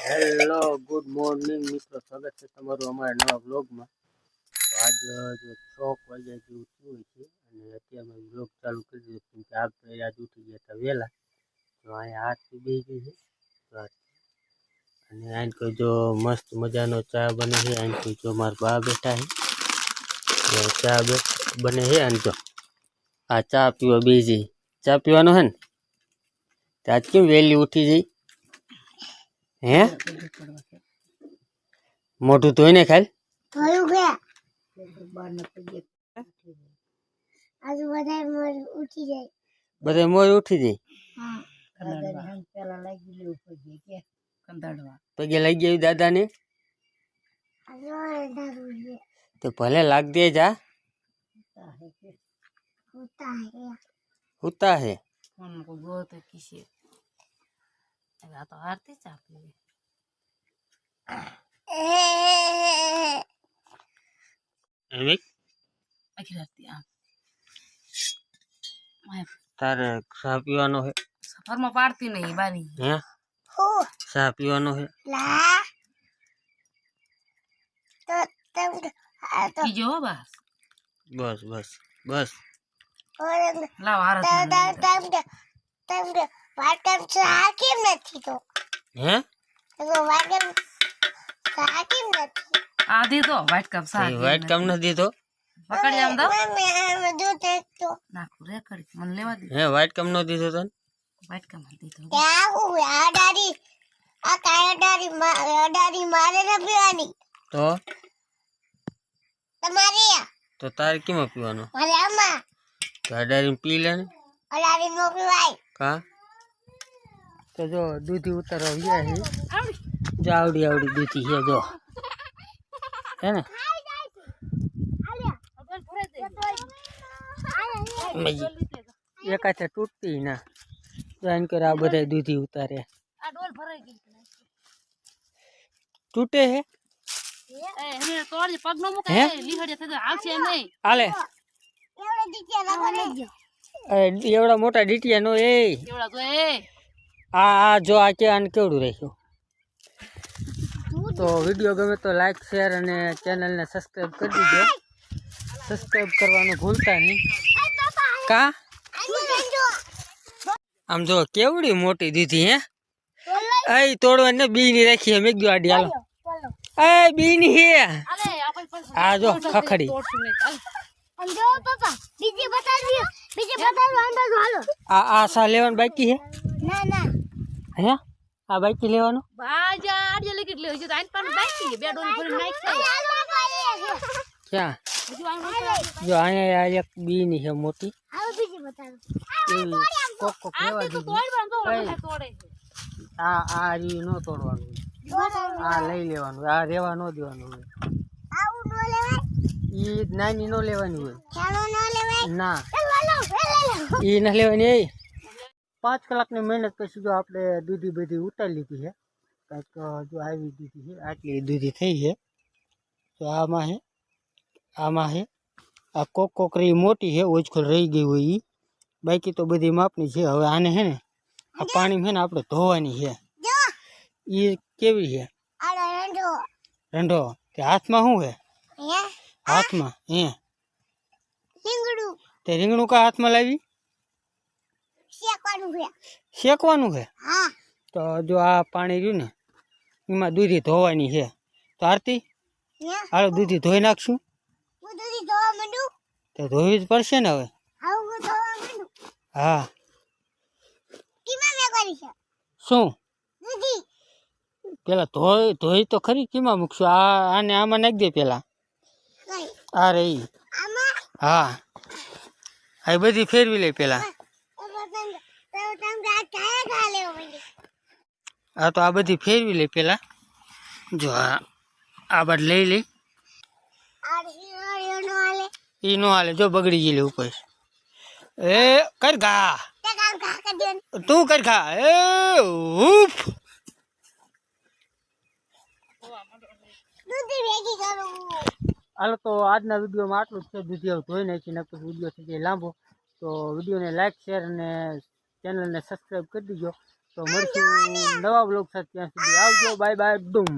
Hello good morning મિત્રો, સ્વાગત છે તમારું અમારા નવા બ્લોગમાં. તો આજ જો 6 વાગ્યા જેવું થયું છે અને અત્યારે મેં બ્લોગ ચાલુ કરી દીધો કેમ કે આપણે આજ ઉઠી ગયા હતા વહેલા. તો અહીંયા હાથથી બેસી ગઈ છે અને અહીં કોઈ જો મસ્ત મજાનો ચા બને છે. અહીં કોઈ જો મારા બા બેઠા છે, ચા બને છે અને જો આ ચા પીવા બેસી. ચા પીવાનો હે ને આજ કેમ વહેલી ઉઠી જઈ હે? મોટું ધોઈને ખાલ બધા મોર ઉઠી જાય. પગે લાગી ગયું દાદા ને તો ભલે લાગ દે જા. होता है उनको बहुत किसी तो आरती चापली तारे चा पीवानो है सफर में पाड़ती नहीं बारी है चा पीवानो है पीजो बस बस बस बस लाओ आरती है आधी तो वाइट कप सा वाइट कम न दी तो पकड़ जाम दो ना कुरे कड़ी मन लेवा दी है वाइट कम न दी तो तन वाइट कम दी तो क्या हुआ डाडी आ काय डाडी मारे न पीवानी तो તમારે तो तारे क्यों पीवानो મારે આમાં गाड़ी पी ले અડાડી નો પીવાય का तो जो दूधी उतर गया है जो आवड़ी आवड़ी दूधी है जो है ना एक हाथे टूटती ना जान कर आ बधाय दूधी उतारे आ डोल भराई गई टूटे है ए हने तोड़ पग नो मुके લીહડે થતો આવશે નહીં आले એવડે દીકરા લાગો ગયો एवढा मोटा डीटिया नो ए એવડા તો એ आ जो आके आन केवड़ू रह्यो तो वीडियो गमे तो लाइक शेयर અને ચેનલ ને સબસ્ક્રાઇબ કરી દીજો સબસ્ક્રાઇબ કરવાનું ભૂલતા નહીં का આમ જો કેવડી મોટી દીધી હે એ તોડવા ને બી ની રાખી હે મેં ગયો આડી હાલો એ બી ની હે અલે આપણ પણ આ જો ખખડી તોડશું નહીં ચાલ અંજો પાપા બીજી બતાવી અંદર હાલો આ સા લેવાનું બાકી હે ના ના હે આ બાકી લેવાનું બાજા આડે લેકિટ લે છે તો આઈન પાન બાકી બે ડોલ ભરી નાખ ક્યાં બીજું આઈ જો અહીંયા આ એક બી ની છે મોટી આવો બીજી બતાવો એવી કોક કોક લેવા આ તો દીધી તોડવાનું તો તોડે આ રી નો તોડવાનું આ લઈ લેવાનું આ રેવા નો દેવાનું હોય આવું નો લેવાય ઈ નાની નો લેવાની હોય ચાલો નો લેવાય ના ચાલો ઈ ન લેવાની એ 5 કલાકની મહેનત પછી જો આપણે દૂધી બધી ઉતારી લીધી છે કંઈક જો આવી દીધી છે આટલી દૂધી થઈ છે તો આમાં હે આ કોકરી મોટી છે ઓછખોલ રહી ગઈ હોય ઈ બાકી તો બધી માપની છે હવે આને હે ને આ પાણી છે ને આપણે ધોવાની છે જો ઈ કેવી છે આડો રંડો રંઢો કે હાથમાં શું છે હે હાથમાં હે સિંગડું તે રીંગણું કા હાથમાં લાવી શેકવાનું છે શેકવાનું છે હા તો જો આ પાણી રહ્યું ને એમાં દૂધી ધોવાની છે તો આરતી હે હાલો દૂધી ધોઈ નાખશું હું દૂધી ધોવા માંડું તો ધોવી જ પડશે ને હવે આવું હું ધોવા માંડું હા કીમાં મે કરી છે શું દૂધી પેલા ધોઈ તો ખરી કીમાં મૂકશું આને આમાં નાખી દે પેલા કઈ આ રહી આમાં હા આ બધી ફેરવી લે પેલા આ તો આ બધી ફેરવી લે પેલા જો આ બાદ લઈ લે ઈ નો હાલે જો બગડી ગયેલી ઉપર એ કર ઘા તું કર ખા એ ઉફ હાલો તો આજના વિડીયોમાં આટલું જ છે દૂધી ધોઈ નાખી નકર વિડીયો થઈ જાય લાંબો તો વિડીયોને લાઈક શેર અને ચેનલને સબસ્ક્રાઈબ કરી દીજો તો મળશું નવા બ્લોગ સાથે. ત્યાં સુધી આવજો. Bye bye doom.